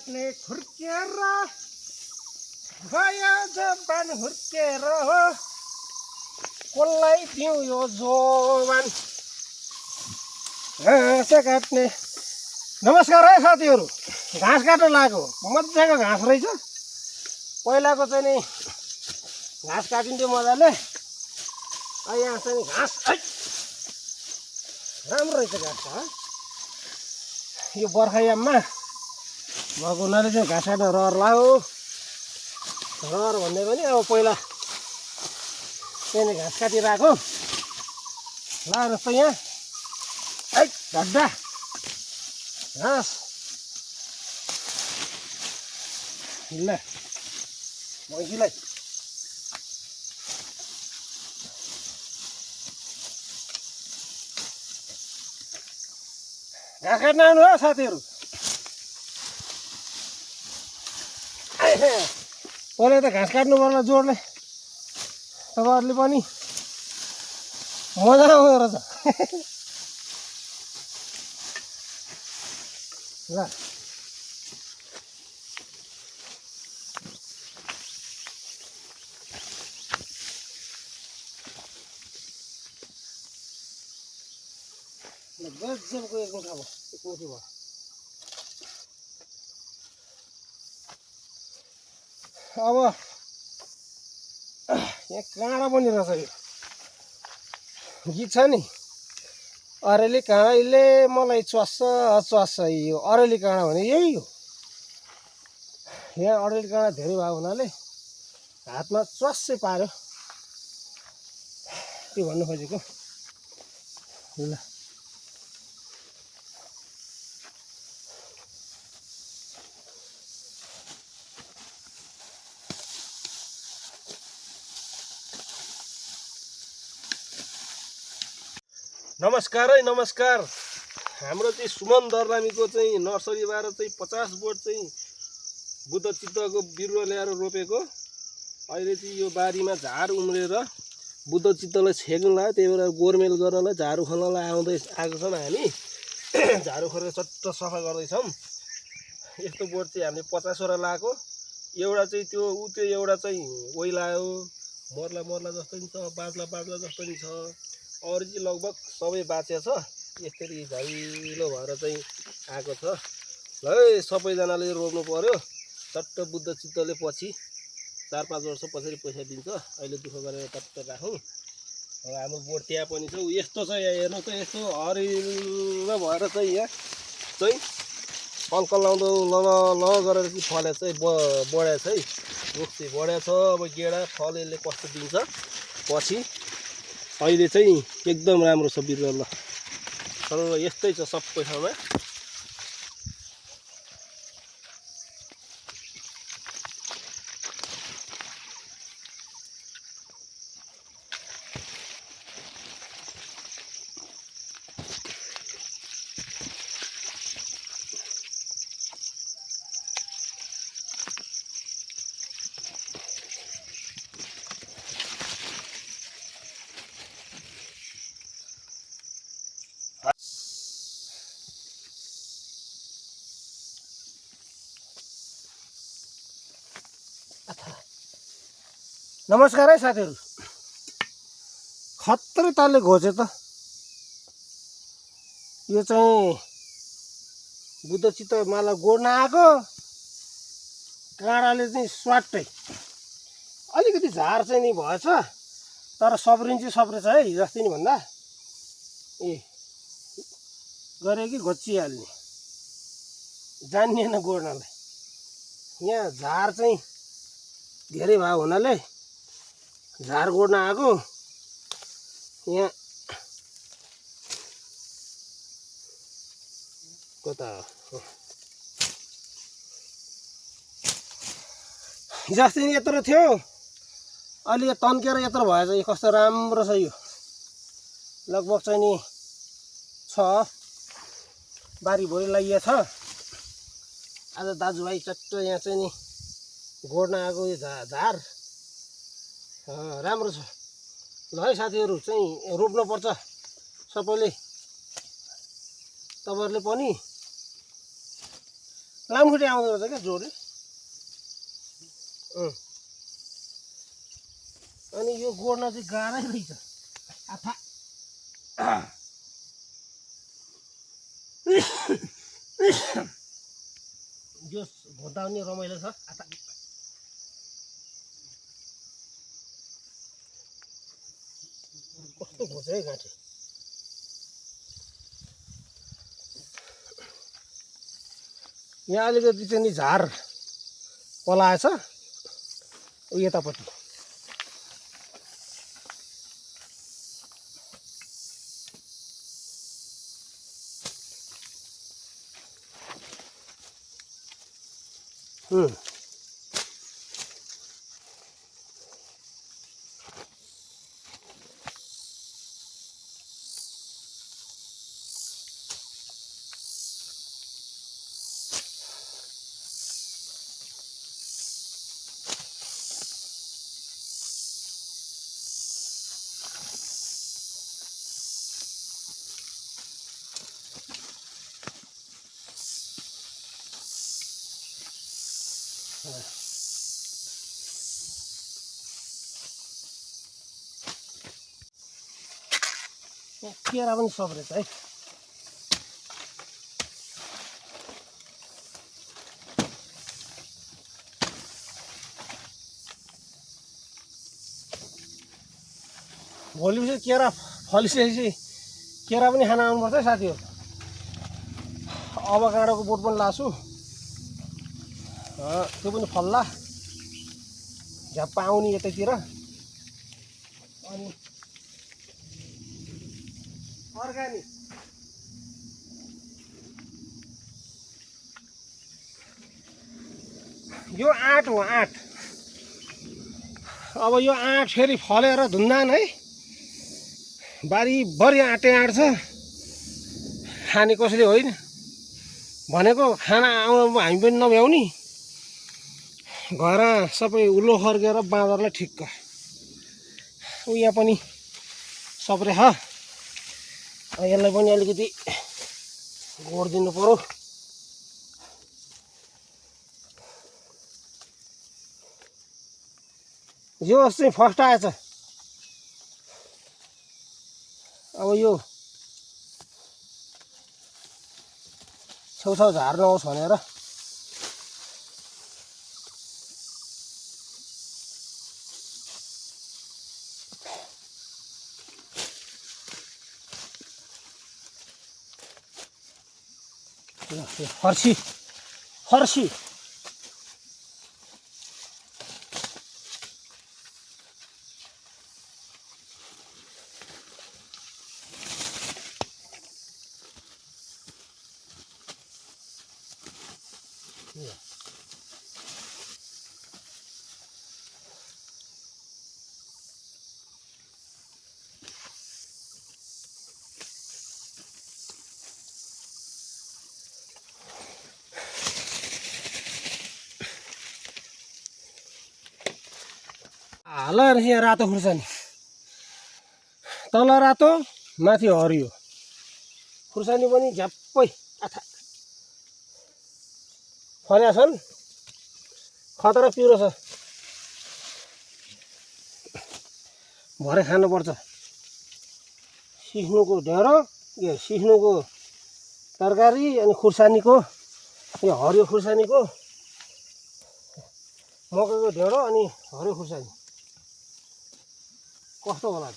काट्ने खुर्केर भयो जबान हुर्केर हो कसलाई दिउँ यो जोबान घाँस काट्ने। नमस्कार है साथीहरू, घाँस काट्न लागेको मजाको घाँस रहेछ। पहिलाको चाहिँ नि घाँस काटिन्थ्यो मजाले, यहाँ चाहिँ घाँस राम्रो रहेछ घाँस त। यो बर्खायाममा भएको हुनाले चाहिँ घाँस काट्न रहर लाग्यो। रहर भन्ने पनि अब पहिला त्यहाँदेखि घाँस काटिरहेको लानुहोस् त यहाँ झड्डा घाँस। ल भैँसीलाई घाँस काट्न आउनु हो साथीहरू। पहिला त घाँस काट्नु पर्ला जोडले, तपाईँहरूले पनि मजा आउँदो रहेछ। ल गजबको एक मुठा भयो, एक मुठी भयो। अब यहाँ काँडा पनि रहेछ। यो गीत छ नि, अरेली काँडाले मलाई च्वास्छ यो अरेली काँडा भने यही हो। यहाँ अरेली काँडा धेरै भएको हुनाले हातमा च्वास्सै पार्यो, त्यो भन्नु खोजेको। ल नमस्कार है नमस्कार। हाम्रो चाहिँ सुमन दर्लामीको चाहिँ नर्सरीबाट चाहिँ 50 बोट चाहिँ बुद्ध चित्तको बिरुवा ल्याएर रोपेको। अहिले चाहिँ यो बारीमा झार उम्रेर बुद्ध चित्तलाई छेक्नुलाई, त्यही भएर गोरमेल गर्नलाई झाडु खन्नलाई आएको छौँ हामी। झाडु खनेर चट्ट सफा गर्दैछौँ। यस्तो बोट चाहिँ हामीले 50 वटा लगाएको। एउटा चाहिँ त्यो एउटा चाहिँ ओइलायो, मर्ला जस्तो नि छ, बाँच्ला जस्तो नि छ। अरू चाहिँ लगभग सबै बाँचेको छ। यसरी झैलो भएर चाहिँ आएको छ। ल है सबैजनाले रोप्नु पर्यो। चट्ट बुद्ध चित्तले पछि 4-5 वर्ष पछाडि पैसा दिन्छ। अहिले दुःख गरेर टट्ट राखौँ। हाम्रो बोट त्यहाँ पनि छ। यस्तो छ यहाँ हेर्नु त, यस्तो हरिलो भएर चाहिँ यहाँ चाहिँ कङ्कल लाउँदो ल गरेर चाहिँ फलेको चाहिँ बढेको छ है। रुख चाहिँ बढेको छ। अब गेडा फल यसले कस्तो दिन्छ पछि। अहिले चाहिँ एकदम राम्रो छ बिरुवा। ल तर यस्तै छ सबै ठाउँमा। नमस्कार है साथीहरू, खत्रै तालले घोचे त। यो चाहिँ बुद्ध चित्त माला गोड्न आएको काँडाले चाहिँ स्वाट्टै अलिकति झार चाहिँ नि भएछ, तर सप्रेछ है जस्तै नि भन्दा। गरे कि घोचिहाल्ने जान्निएन गोड्नलाई। यहाँ झार चाहिँ धेरै भएको हुनाले झार गोड्न आएको। यहाँ कता जस्तै नि यत्रो थियो, अलि तन्केर यत्रो भएछ। यो कस्तो राम्रो छ। यो लगभग चाहिँ नि 6 बारी भरि लगाइएको छ। आज दाजुभाइ चट्ट यहाँ चाहिँ नि गोड्न आएको यो झार राम्रो छ। ल है साथीहरू, चाहिँ रोप्नुपर्छ सबैले। तपाईँहरूले पनि लामखुट्टे आउँदो रहेछ क्या जोडले। अनि यो गोड्न चाहिँ गाह्रै रहेछ। आथा यो भोताउने रमाइलो छ। आथा कस्तो घोच है गाँठे। यहाँ अलिकति चाहिँ नि झार पलाएछ यतापट्टि। केरा पनि सब्रेछ है। भोलि चाहिँ केरा फलिसकेपछि केरा पनि खान आउनुपर्छ है साथीहरू। अभाकाडोको बोट पनि लाछु, त्यो पनि फल्ला झ्याप्पा आउने यतैतिर। अनि अर्ग्यानिक यो आँट हो, आँट। अब यो आँट फेरि फलेर धुन्दान है। बारीभरि आँटे आँट छ, खाने कसैले होइन भनेको खाना आउनु हामी पनि नभ्याउने। घर सबै उल्लो खर्केर बाँदरलाई ठिक्क। यहाँ पनि सब्रे छ, यसलाई पनि अलिकति गोडिदिनु पर्यो। यो चाहिँ फर्स्ट आएछ। अब यो छेउछाउ झार्न आउँछ भनेर फर्सी फर्सी हाल यहाँ रातो खुर्सानी, तल रातो माथि हरियो। खुर्सानी पनि झ्याप्पै आथा फल्या छन्, खतरा पिरो छ। भरे खानुपर्छ। सिस्नुको ढेँडो, यो सिस्नुको तरकारी, अनि खुर्सानीको यो हरियो खुर्सानीको मकैको ढेँडो अनि हरियो खुर्सानी कस्तो होला।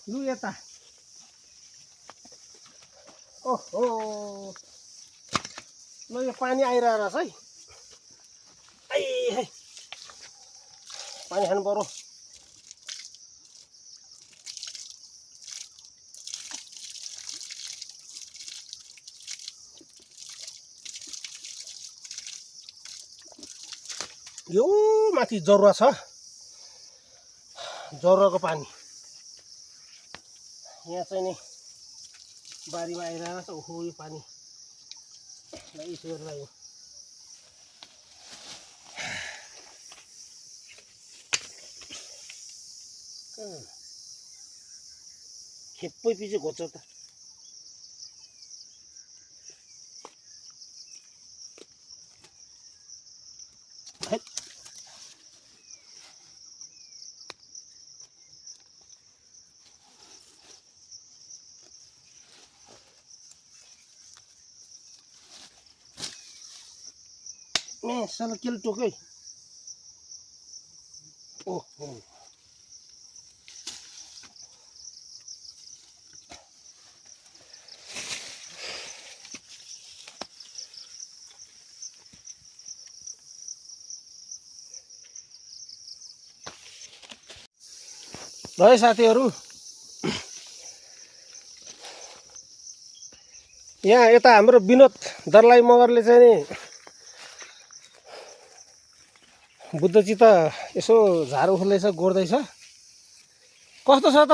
लु यता, ओहो ल यो पानी आइरहेको रहेछ है। है पानी खानु पर्यो। यो माथि जरुवा छ, जरुवाको पानी यहाँ चाहिँ नि बारीमा आइरहेको छ। ओहो यो पानी यसो गरेर आयो। खेप्पै पछि घोच्छ त हैट। साला केले टोकै ओहो ल है साथीहरू यहाँ यता हाम्रो विनोद दर्लाई मगरले चाहिँ नि बुद्धचित्त यसो झार उखेल्दैछ गोड्दैछ कस्तो छ त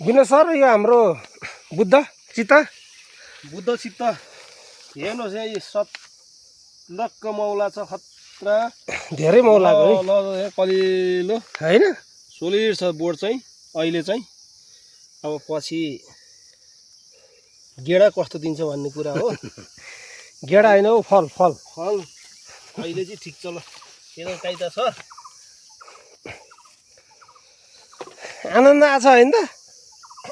विनोद सर यो हाम्रो बुद्ध चित्त हेर्नुहोस् यहाँ यो लक्क मौला छ खतरा धेरै मौलाको नि ल कलिलो होइन सोलिड छ बोर्ड चाहिँ अहिले चाहिँ अब पछि गेडा कस्तो दिन्छ भन्ने कुरा हो गेडा होइन हौ फल फल फल अहिले चाहिँ ठिक छ ल यता काइता छ आनन्द आछ होइन त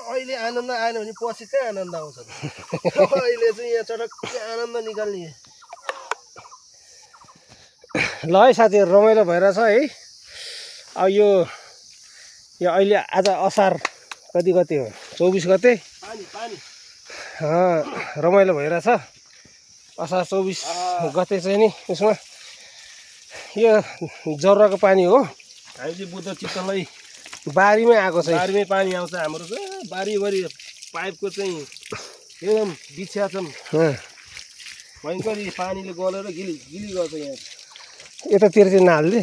अहिले आनन्द आएन भने पछि चाहिँ आनन्द आउँछ अहिले चाहिँ यहाँ चटक्कै आनन्द निकाल्ने ल है साथीहरू रमाइलो भइरहेछ है अब यो अहिले आज असार कति गते हो 24 गते पानी पानी रमाइलो भइरहेछ असार 24 गते चाहिँ नि यसमा यो जरुवाको पानी हो हामी चाहिँ बुद्ध चित्तलाई बारीमै आएको छ बारीमै पानी आउँछ हाम्रो चाहिँ बारीभरि पाइपको चाहिँ एकदम बिछ्या छन् भयङ्कर पानीले गलेर गिली गिली गर्छ यहाँ यतातिर चाहिँ नहाल्दे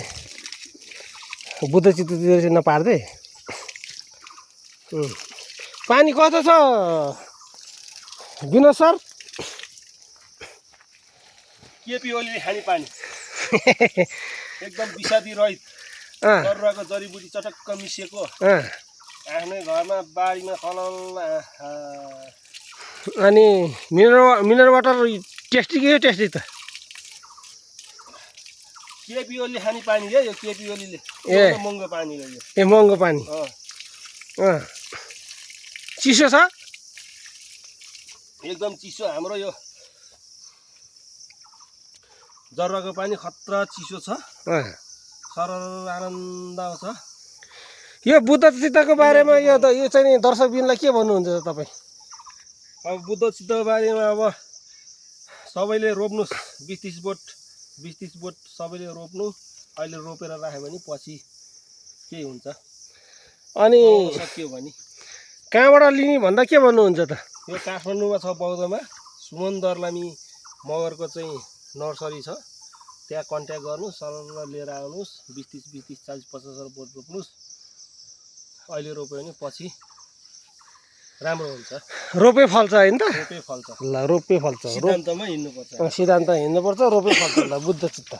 बुद्ध चित्ततिर चाहिँ नपार्दे पानी कस्तो छ विनोद सर केपी ओलीले खाने पानी एकदम विषादी रहित जरुवाको जडीबुटी चटक्क मिसिएको आफ्नै घरमा बारीमा कलल अनि मिनरल वाटर टेस्टी के टेस्टी त केपी ओलीले खाने पानी हो यो केपी ओलीले महँगो पानी हो यो ए महँगो पानी चिसो छ एकदम चिसो हाम्रो यो जरुवाको पानी खतरा चिसो छ सरर आनन्द आउँछ यो बुद्ध चित्तको बारेमा यो चाहिँ नि दर्शकबिनलाई के भन्नुहुन्छ तपाईँ अब बुद्ध चित्तको बारेमा अब सबैले रोप्नुहोस् 20-30 बोट सबैले रोप्नु अहिले रोपेर राख्यो भने पछि के हुन्छ अनि सक्यो भने कहाँबाट लिने भन्दा के भन्नुहुन्छ त यो काठमाडौँमा छ बौद्धमा सुमन दर्लामी मगरको चाहिँ नर्सरी छ त्यहाँ कन्ट्याक्ट गर्नु सरर लिएर आउनुहोस् 20-30 40-50 बोट रोप्नुहोस् अहिले रोप्यो भने पछि राम्रो हुन्छ रोपे फल्छ होइन त रोपे फल्छ ल रोपे फल्छ सिद्धान्तमा हिँड्नुपर्छ सिद्धान्त हिँड्नुपर्छ रोपे फल्छ ल बुद्ध चित्त